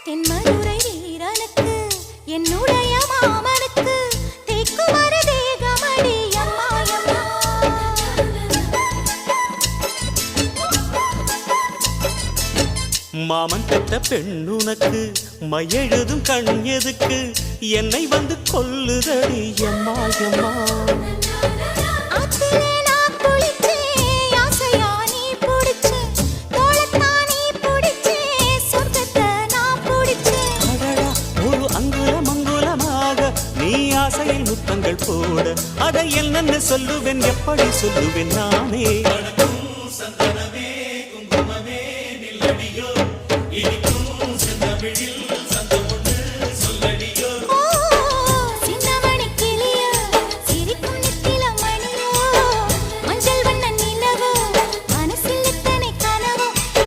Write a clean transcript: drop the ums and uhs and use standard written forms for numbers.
தென்மதுரை வீரனுக்கு என்னுடைய மாமனுக்கு தேக்குமர தேகமடி அம்மாயம்மா. மாமன் பெற்ற பெண்ணுனக்கு மையெழுதும் கண் எதுக்கு என்னை வந்து கொல்லுதடி எம்மாயம்மா. ஆசையில் முத்தங்கள் போட அதை என்னன்னு சொல்லுவேன், எப்படி சொல்லுவேன் நானே.